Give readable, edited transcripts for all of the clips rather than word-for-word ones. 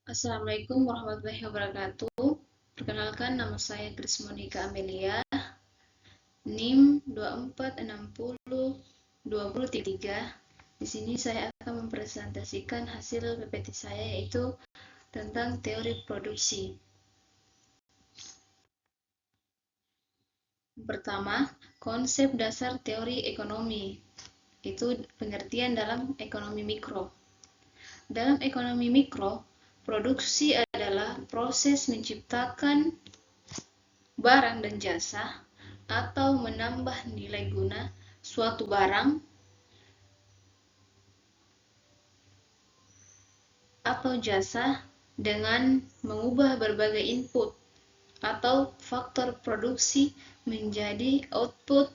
Assalamualaikum warahmatullahi wabarakatuh. Perkenalkan, nama saya Grace Monica Amelia, NIM 24602033. Di sini saya akan mempresentasikan hasil PPT saya, yaitu tentang teori produksi. Pertama, konsep dasar teori ekonomi. Itu pengertian dalam ekonomi mikro. Dalam ekonomi mikro, produksi adalah proses menciptakan barang dan jasa atau menambah nilai guna suatu barang atau jasa dengan mengubah berbagai input atau faktor produksi menjadi output,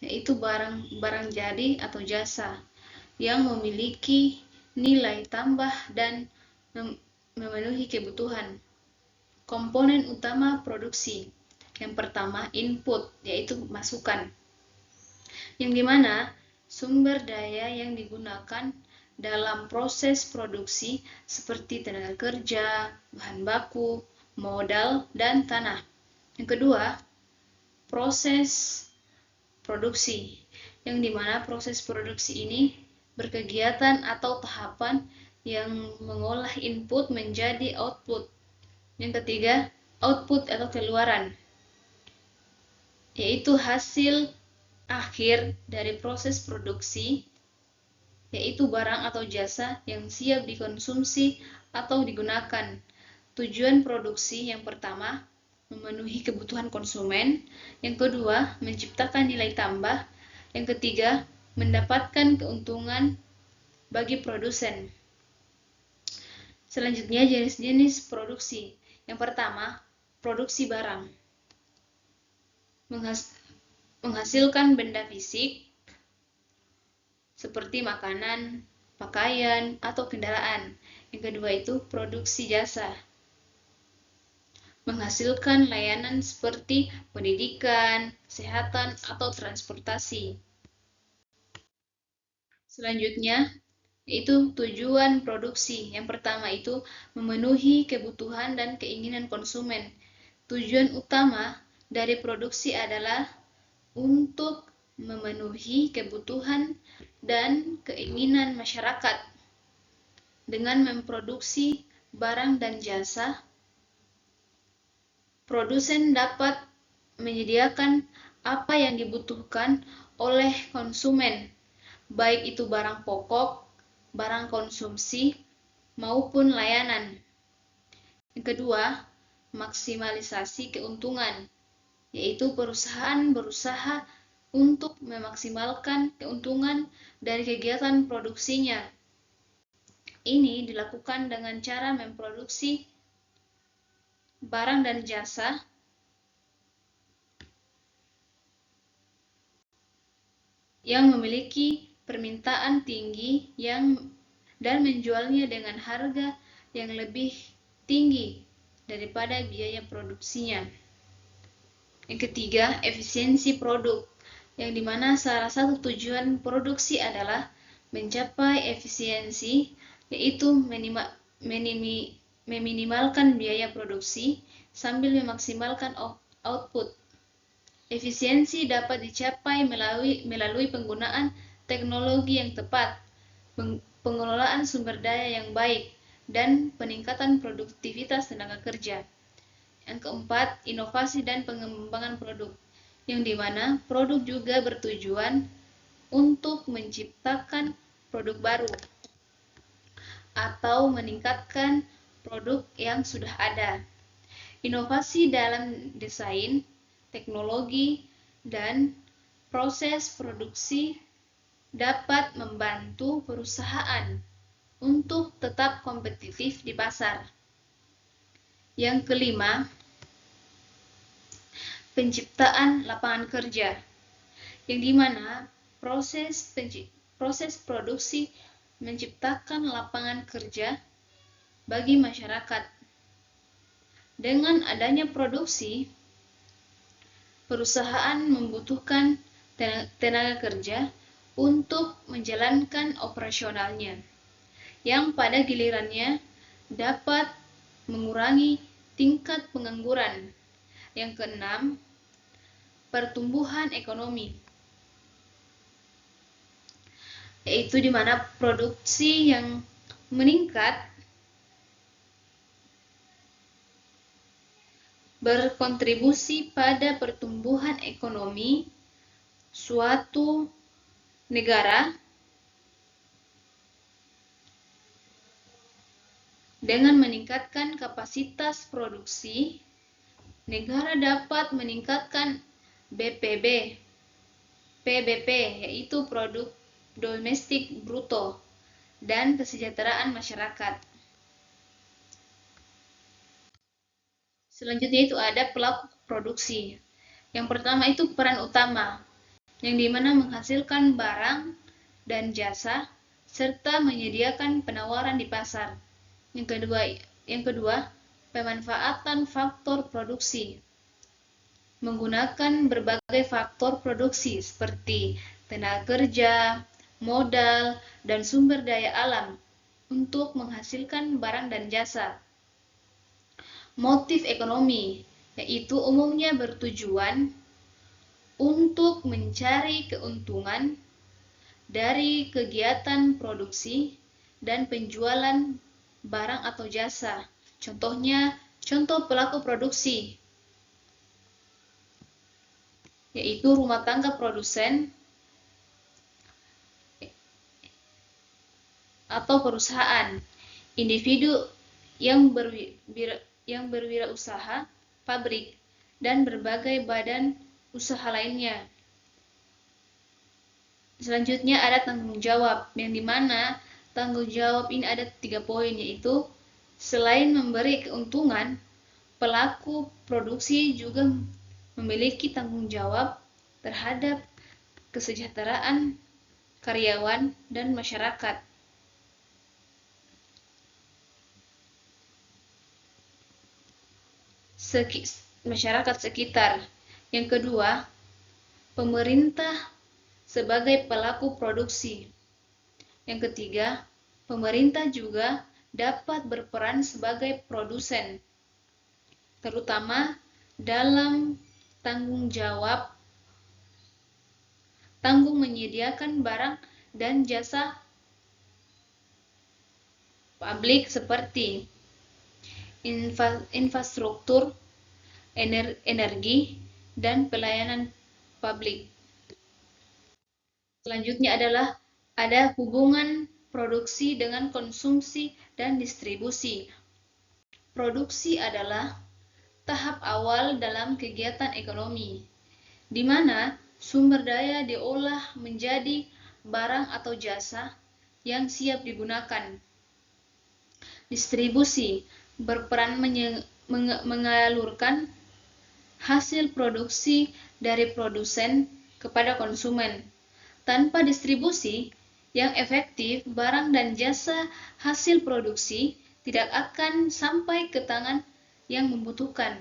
yaitu barang jadi atau jasa yang memiliki nilai tambah dan memenuhi kebutuhan. Komponen utama produksi. Yang pertama, input, yaitu masukan, yang dimana sumber daya yang digunakan dalam proses produksi seperti tenaga kerja, bahan baku, modal, dan tanah. Yang kedua, proses produksi, yang dimana proses produksi ini berkegiatan atau tahapan yang mengolah input menjadi output. Yang ketiga, output atau keluaran, yaitu hasil akhir dari proses produksi, yaitu barang atau jasa yang siap dikonsumsi atau digunakan. Tujuan produksi yang pertama, memenuhi kebutuhan konsumen. Yang kedua, menciptakan nilai tambah. Yang ketiga, mendapatkan keuntungan bagi produsen. Selanjutnya, jenis-jenis produksi. Yang pertama, produksi barang. Menghasilkan benda fisik seperti makanan, pakaian, atau kendaraan. Yang kedua itu produksi jasa. Menghasilkan layanan seperti pendidikan, kesehatan, atau transportasi. Selanjutnya, yaitu tujuan produksi. Yang pertama itu memenuhi kebutuhan dan keinginan konsumen. Tujuan utama dari produksi adalah untuk memenuhi kebutuhan dan keinginan masyarakat. Dengan memproduksi barang dan jasa, produsen dapat menyediakan apa yang dibutuhkan oleh konsumen, baik itu barang pokok, barang konsumsi, maupun layanan. Yang kedua, maksimalisasi keuntungan, yaitu perusahaan berusaha untuk memaksimalkan keuntungan dari kegiatan produksinya. Ini dilakukan dengan cara memproduksi barang dan jasa yang memiliki permintaan tinggi dan menjualnya dengan harga yang lebih tinggi daripada biaya produksinya. Yang ketiga, efisiensi produk, yang dimana salah satu tujuan produksi adalah mencapai efisiensi, yaitu meminimalkan biaya produksi sambil memaksimalkan output. Efisiensi dapat dicapai melalui penggunaan teknologi yang tepat, pengelolaan sumber daya yang baik, dan peningkatan produktivitas tenaga kerja. Yang keempat, inovasi dan pengembangan produk, yang dimana produk juga bertujuan untuk menciptakan produk baru atau meningkatkan produk yang sudah ada. Inovasi dalam desain, teknologi, dan proses produksi dapat membantu perusahaan untuk tetap kompetitif di pasar. Yang kelima, penciptaan lapangan kerja, yang dimana proses produksi menciptakan lapangan kerja bagi masyarakat. Dengan adanya produksi, perusahaan membutuhkan tenaga kerja untuk menjalankan operasionalnya. yang pada gilirannya dapat mengurangi tingkat pengangguran. Yang keenam, pertumbuhan ekonomi, yaitu di mana produksi yang meningkat berkontribusi pada pertumbuhan ekonomi suatu negara dengan meningkatkan kapasitas produksi. Negara dapat meningkatkan BPB, PBP, yaitu produk domestik bruto, dan kesejahteraan masyarakat. Selanjutnya itu ada pelaku produksi. Yang pertama itu peran utama, yang dimana menghasilkan barang dan jasa serta menyediakan penawaran di pasar. Yang kedua, pemanfaatan faktor produksi. Menggunakan berbagai faktor produksi seperti tenaga kerja, modal, dan sumber daya alam untuk menghasilkan barang dan jasa. Motif ekonomi, yaitu umumnya bertujuan untuk mencari keuntungan dari kegiatan produksi dan penjualan barang atau jasa. Contohnya, contoh pelaku produksi, yaitu rumah tangga produsen atau perusahaan, individu yang berwirausaha, pabrik, dan berbagai badan usaha lainnya. Selanjutnya ada tanggung jawab, yang dimana tanggung jawab ini ada 3 poin, yaitu selain memberi keuntungan, pelaku produksi juga memiliki tanggung jawab terhadap kesejahteraan karyawan dan masyarakat. Masyarakat sekitar. Yang kedua, pemerintah sebagai pelaku produksi. Yang ketiga, pemerintah juga dapat berperan sebagai produsen, terutama dalam tanggung menyediakan barang dan jasa publik seperti infrastruktur, energi, dan pelayanan publik. Selanjutnya adalah ada hubungan produksi dengan konsumsi dan distribusi. Produksi adalah tahap awal dalam kegiatan ekonomi, di mana sumber daya diolah menjadi barang atau jasa yang siap digunakan. Distribusi berperan mengalurkan hasil produksi dari produsen kepada konsumen. Tanpa distribusi yang efektif, barang dan jasa hasil produksi tidak akan sampai ke tangan yang membutuhkan.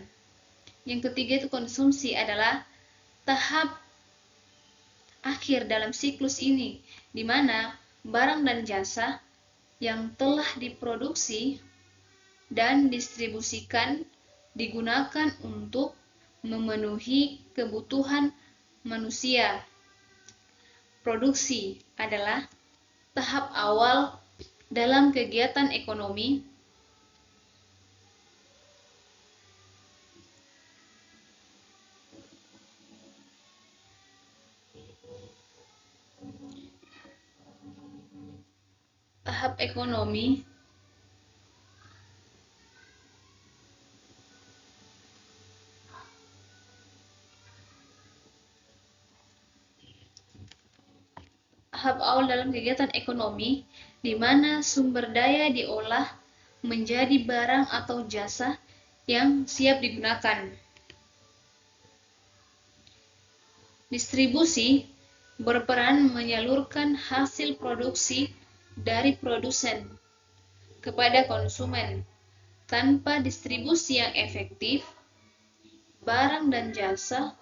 Yang ketiga itu konsumsi adalah tahap akhir dalam siklus ini, di mana barang dan jasa yang telah diproduksi dan distribusikan digunakan untuk memenuhi kebutuhan manusia. Produksi adalah tahap awal dalam kegiatan ekonomi tahap ekonomi tahap awal dalam kegiatan ekonomi di mana sumber daya diolah menjadi barang atau jasa yang siap digunakan. Distribusi berperan menyalurkan hasil produksi dari produsen kepada konsumen. Tanpa distribusi yang efektif, barang dan jasa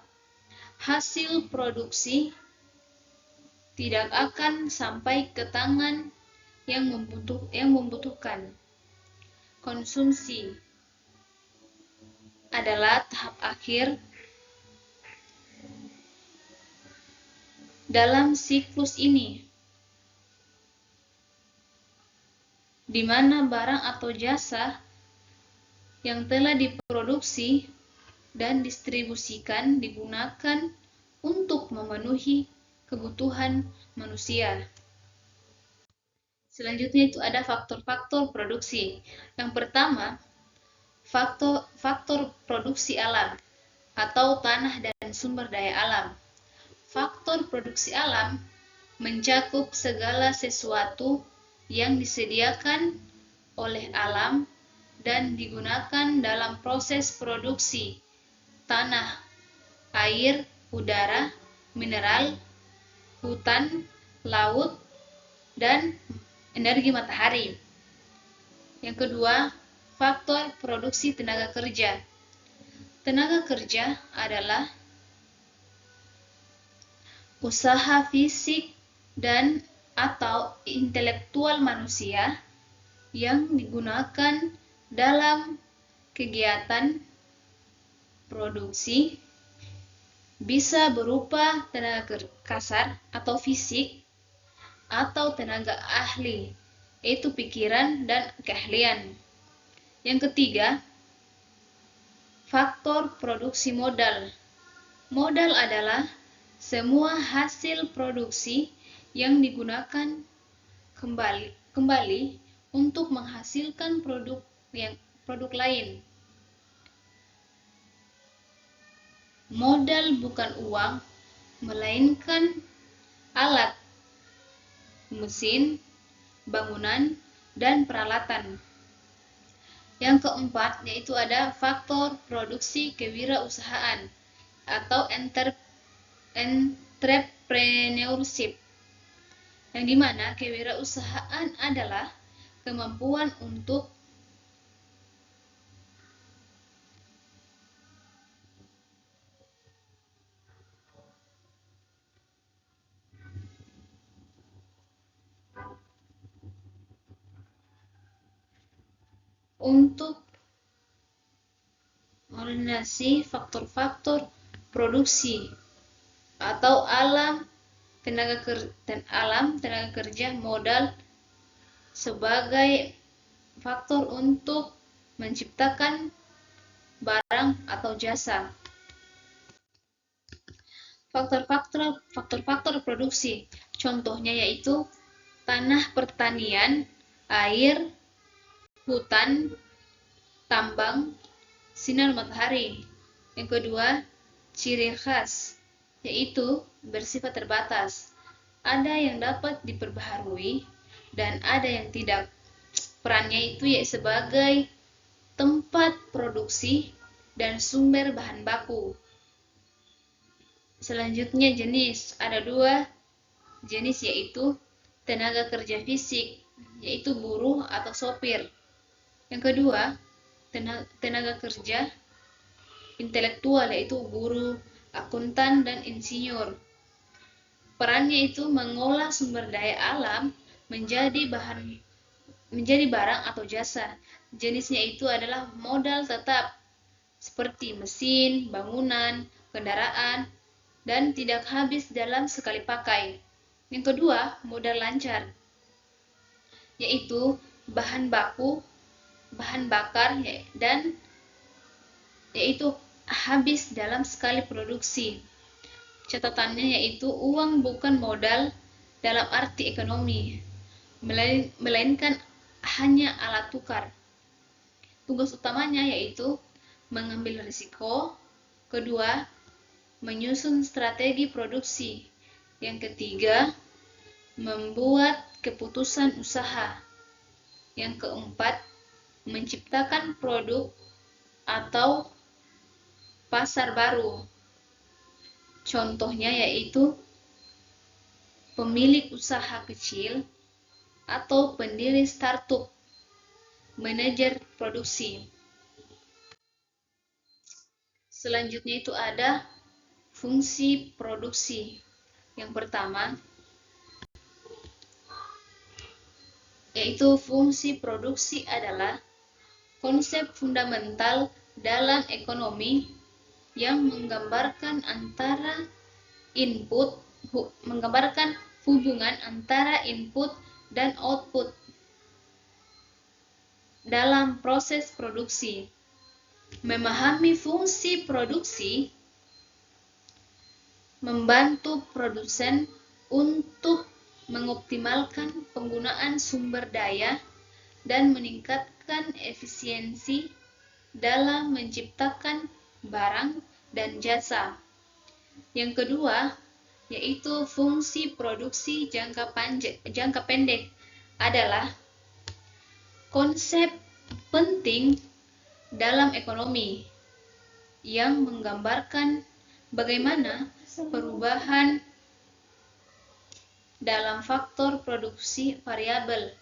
hasil produksi tidak akan sampai ke tangan yang membutuhkan. Konsumsi adalah tahap akhir dalam siklus ini, di mana barang atau jasa yang telah diproduksi dan distribusikan digunakan untuk memenuhi kebutuhan manusia. Selanjutnya itu ada faktor-faktor produksi. Yang pertama, faktor produksi alam atau tanah dan sumber daya alam. Faktor produksi alam mencakup segala sesuatu yang disediakan oleh alam dan digunakan dalam proses produksi: tanah, air, udara, mineral, hutan, laut, dan energi matahari. Yang kedua, faktor produksi tenaga kerja. Tenaga kerja adalah usaha fisik dan atau intelektual manusia yang digunakan dalam kegiatan produksi, bisa berupa tenaga kasar atau fisik, atau tenaga ahli, yaitu pikiran dan keahlian. Yang ketiga, faktor produksi modal. Modal adalah semua hasil produksi yang digunakan kembali untuk menghasilkan produk lain. Modal bukan uang, melainkan alat, mesin, bangunan, dan peralatan. Yang keempat yaitu ada faktor produksi kewirausahaan atau entrepreneurship, yang dimana kewirausahaan adalah kemampuan untuk koordinasi faktor-faktor produksi atau tenaga kerja, modal sebagai faktor untuk menciptakan barang atau jasa. Faktor-faktor produksi contohnya yaitu tanah pertanian, air, hutan, tambang, sinar matahari. Yang kedua, ciri khas, yaitu bersifat terbatas. Ada yang dapat diperbaharui dan ada yang tidak. Perannya itu yaitu sebagai tempat produksi dan sumber bahan baku. Selanjutnya jenis, ada 2 jenis yaitu tenaga kerja fisik, yaitu buruh atau sopir. Yang kedua, tenaga kerja intelektual, yaitu guru, akuntan, dan insinyur. Perannya itu mengolah sumber daya alam menjadi barang atau jasa. Jenisnya itu adalah modal tetap, seperti mesin, bangunan, kendaraan, dan tidak habis dalam sekali pakai. Yang kedua, modal lancar, yaitu bahan bakar dan yaitu habis dalam sekali produksi. Catatannya yaitu uang bukan modal dalam arti ekonomi, melainkan hanya alat tukar. Tugas utamanya yaitu mengambil risiko. Kedua, menyusun strategi produksi. Yang ketiga, membuat keputusan usaha. Yang keempat, menciptakan produk atau pasar baru. Contohnya yaitu pemilik usaha kecil atau pendiri startup, manajer produksi. Selanjutnya itu ada fungsi produksi. Yang pertama, yaitu fungsi produksi adalah konsep fundamental dalam ekonomi yang menggambarkan hubungan antara input dan output dalam proses produksi. Memahami fungsi produksi membantu produsen untuk mengoptimalkan penggunaan sumber daya dan meningkatkan efisiensi dalam menciptakan barang dan jasa. Yang kedua, yaitu fungsi produksi jangka pendek adalah konsep penting dalam ekonomi yang menggambarkan bagaimana perubahan dalam faktor produksi variabel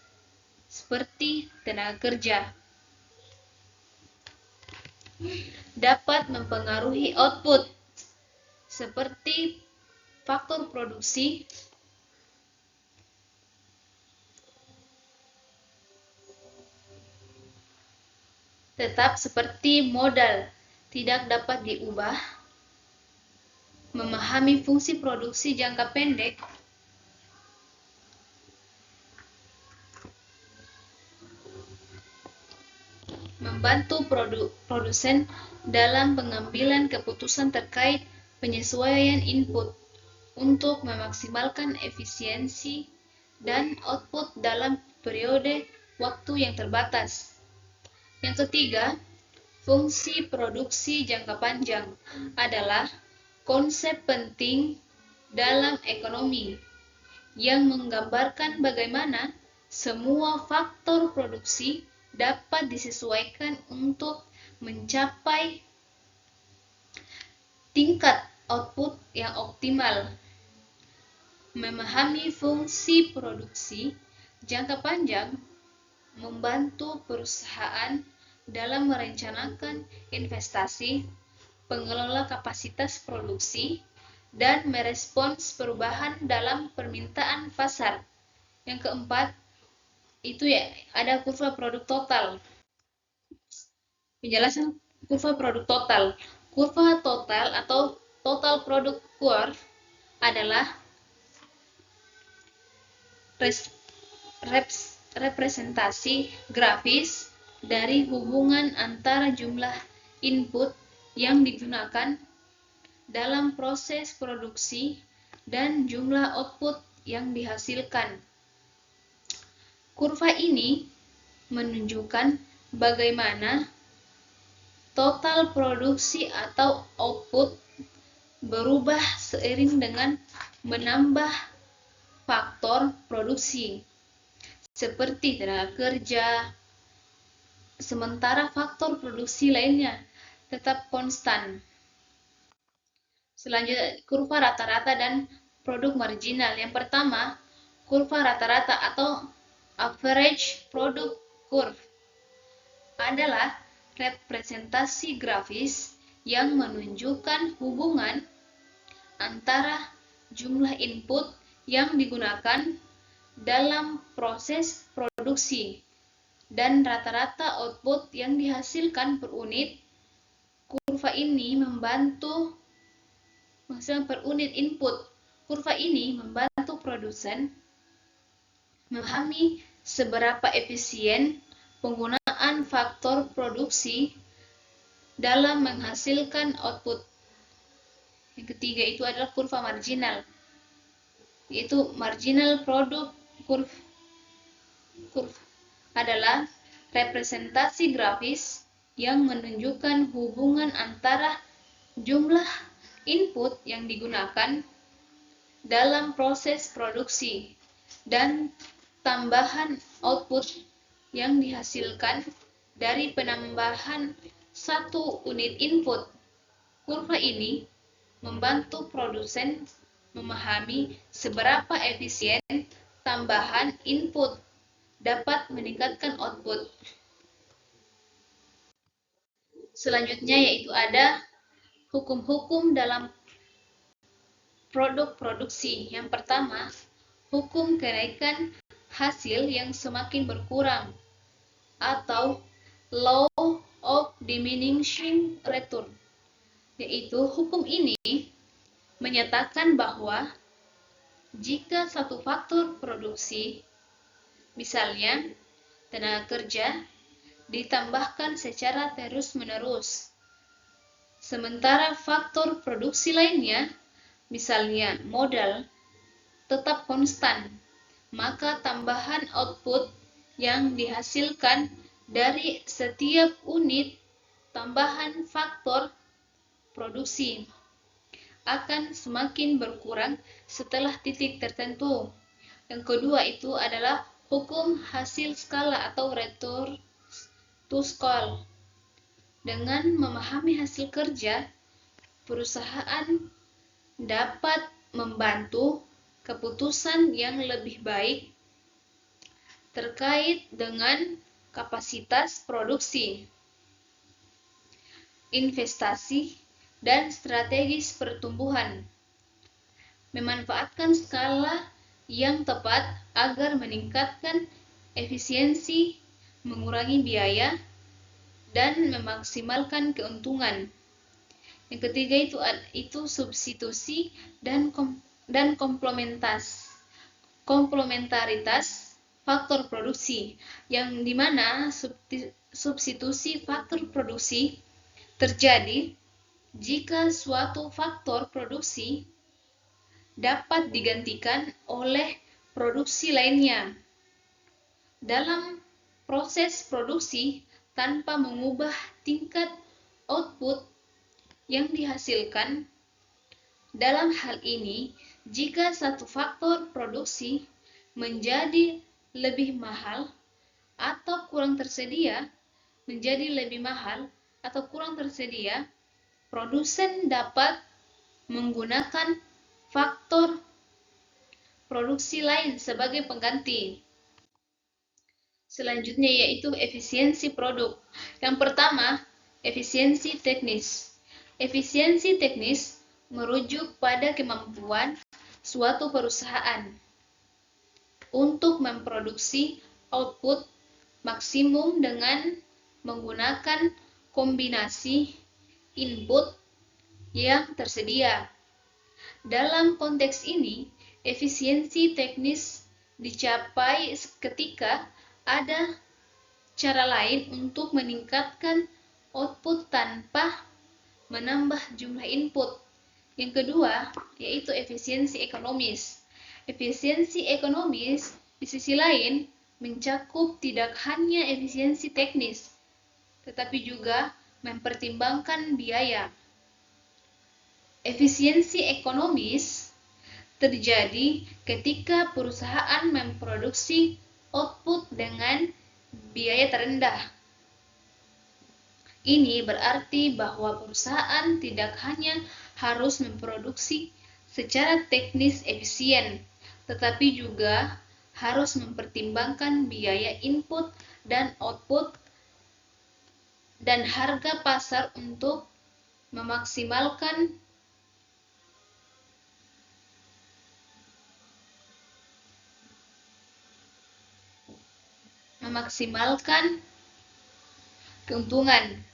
seperti tenaga kerja dapat mempengaruhi output seperti faktor produksi tetap seperti modal tidak dapat diubah. Memahami fungsi produksi jangka pendek membantu produsen dalam pengambilan keputusan terkait penyesuaian input untuk memaksimalkan efisiensi dan output dalam periode waktu yang terbatas. Yang ketiga, fungsi produksi jangka panjang adalah konsep penting dalam ekonomi yang menggambarkan bagaimana semua faktor produksi dapat disesuaikan untuk mencapai tingkat output yang optimal. Memahami fungsi produksi jangka panjang membantu perusahaan dalam merencanakan investasi, pengelola kapasitas produksi, dan merespons perubahan dalam permintaan pasar. Yang keempat, itu ada kurva produk total. Penjelasan kurva produk total. Kurva total atau total product curve adalah representasi grafis dari hubungan antara jumlah input yang digunakan dalam proses produksi dan jumlah output yang dihasilkan. Kurva ini menunjukkan bagaimana total produksi atau output berubah seiring dengan menambah faktor produksi seperti tenaga kerja, sementara faktor produksi lainnya tetap konstan. Selanjutnya, kurva rata-rata dan produk marginal. Yang pertama, kurva rata-rata atau average product curve adalah representasi grafis yang menunjukkan hubungan antara jumlah input yang digunakan dalam proses produksi dan rata-rata output yang dihasilkan per unit. Kurva ini membantu per unit input. Kurva ini membantu produsen memahami seberapa efisien penggunaan faktor produksi dalam menghasilkan output. Yang ketiga itu adalah kurva marginal, yaitu marginal product curve adalah representasi grafis yang menunjukkan hubungan antara jumlah input yang digunakan dalam proses produksi dan tambahan output yang dihasilkan dari penambahan satu unit input. Kurva ini membantu produsen memahami seberapa efisien tambahan input dapat meningkatkan output. Selanjutnya yaitu ada hukum-hukum dalam produk produksi. Yang pertama, hukum kenaikan hasil yang semakin berkurang, atau law of diminishing return, yaitu hukum ini menyatakan bahwa jika satu faktor produksi, misalnya tenaga kerja, ditambahkan secara terus-menerus, sementara faktor produksi lainnya, misalnya modal, tetap konstan, maka tambahan output yang dihasilkan dari setiap unit tambahan faktor produksi akan semakin berkurang setelah titik tertentu. Yang kedua itu adalah hukum hasil skala atau return to scale. Dengan memahami hasil kerja, perusahaan dapat membantu keputusan yang lebih baik terkait dengan kapasitas produksi, investasi, dan strategis pertumbuhan. Memanfaatkan skala yang tepat agar meningkatkan efisiensi, mengurangi biaya, dan memaksimalkan keuntungan. Yang ketiga itu substitusi dan komplementaritas faktor produksi, yang dimana substitusi faktor produksi terjadi jika suatu faktor produksi dapat digantikan oleh produksi lainnya dalam proses produksi tanpa mengubah tingkat output yang dihasilkan. Dalam hal ini, jika satu faktor produksi menjadi lebih mahal atau kurang tersedia, produsen dapat menggunakan faktor produksi lain sebagai pengganti. Selanjutnya yaitu efisiensi produk. Yang pertama, efisiensi teknis. Efisiensi teknis merujuk pada kemampuan suatu perusahaan untuk memproduksi output maksimum dengan menggunakan kombinasi input yang tersedia. Dalam konteks ini, efisiensi teknis dicapai ketika ada cara lain untuk meningkatkan output tanpa menambah jumlah input. Yang kedua, yaitu efisiensi ekonomis. Efisiensi ekonomis di sisi lain mencakup tidak hanya efisiensi teknis, tetapi juga mempertimbangkan biaya. Efisiensi ekonomis terjadi ketika perusahaan memproduksi output dengan biaya terendah. Ini berarti bahwa perusahaan tidak hanya harus memproduksi secara teknis efisien, tetapi juga harus mempertimbangkan biaya input dan output dan harga pasar untuk memaksimalkan keuntungan.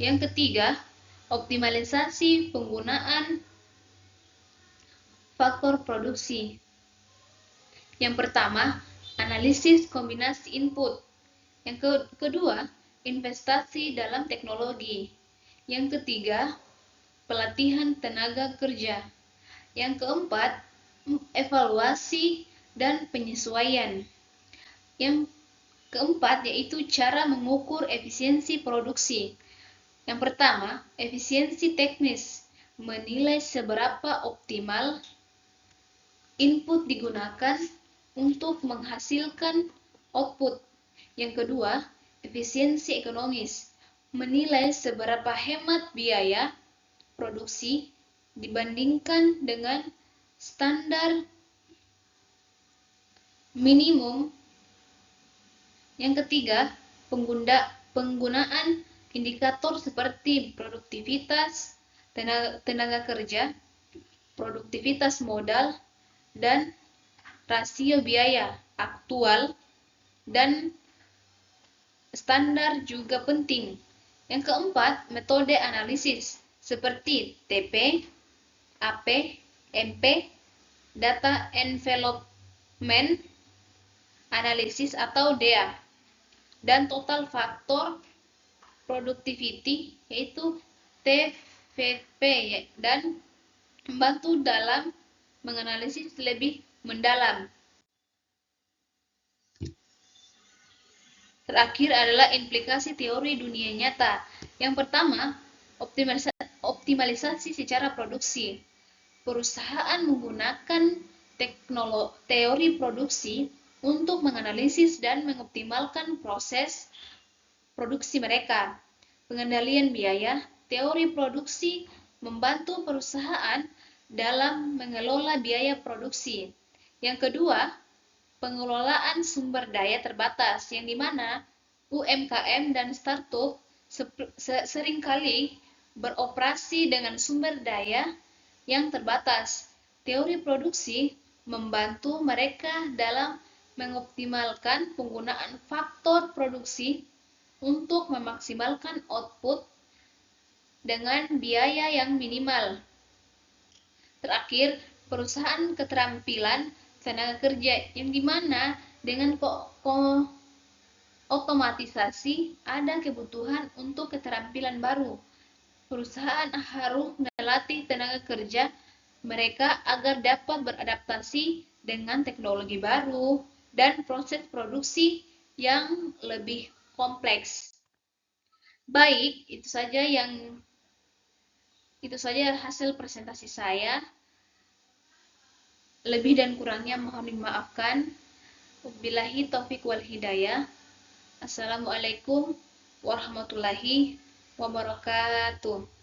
Yang ketiga, optimalisasi penggunaan faktor produksi. Yang pertama, analisis kombinasi input. Yang kedua, investasi dalam teknologi. Yang ketiga, pelatihan tenaga kerja. Yang keempat, evaluasi dan penyesuaian. Yang keempat yaitu cara mengukur efisiensi produksi. Yang pertama, efisiensi teknis, menilai seberapa optimal input digunakan untuk menghasilkan output. Yang kedua, efisiensi ekonomis, menilai seberapa hemat biaya produksi dibandingkan dengan standar minimum. Yang ketiga, penggunaan indikator seperti produktivitas tenaga kerja, produktivitas modal, dan rasio biaya aktual, dan standar juga penting. Yang keempat, metode analisis seperti TP, AP, MP, data envelopment analysis atau DEA, dan total factor productivity yaitu TVP, dan membantu dalam menganalisis lebih mendalam. Terakhir adalah implikasi teori dunia nyata. Yang pertama, optimalisasi secara produksi. Perusahaan menggunakan teori produksi untuk menganalisis dan mengoptimalkan proses produksi mereka. Pengendalian biaya, teori produksi membantu perusahaan dalam mengelola biaya produksi. Yang kedua, pengelolaan sumber daya terbatas, yang dimana UMKM dan startup seringkali beroperasi dengan sumber daya yang terbatas. Teori produksi membantu mereka dalam mengoptimalkan penggunaan faktor produksi untuk memaksimalkan output dengan biaya yang minimal. Terakhir, perusahaan keterampilan tenaga kerja, yang dimana dengan otomatisasi ada kebutuhan untuk keterampilan baru. Perusahaan harus melatih tenaga kerja mereka agar dapat beradaptasi dengan teknologi baru dan proses produksi yang lebih kompleks. Baik, itu saja hasil presentasi saya. Lebih dan kurangnya mohon dimaafkan. Wabillahi taufik wal hidayah. Assalamualaikum warahmatullahi wabarakatuh.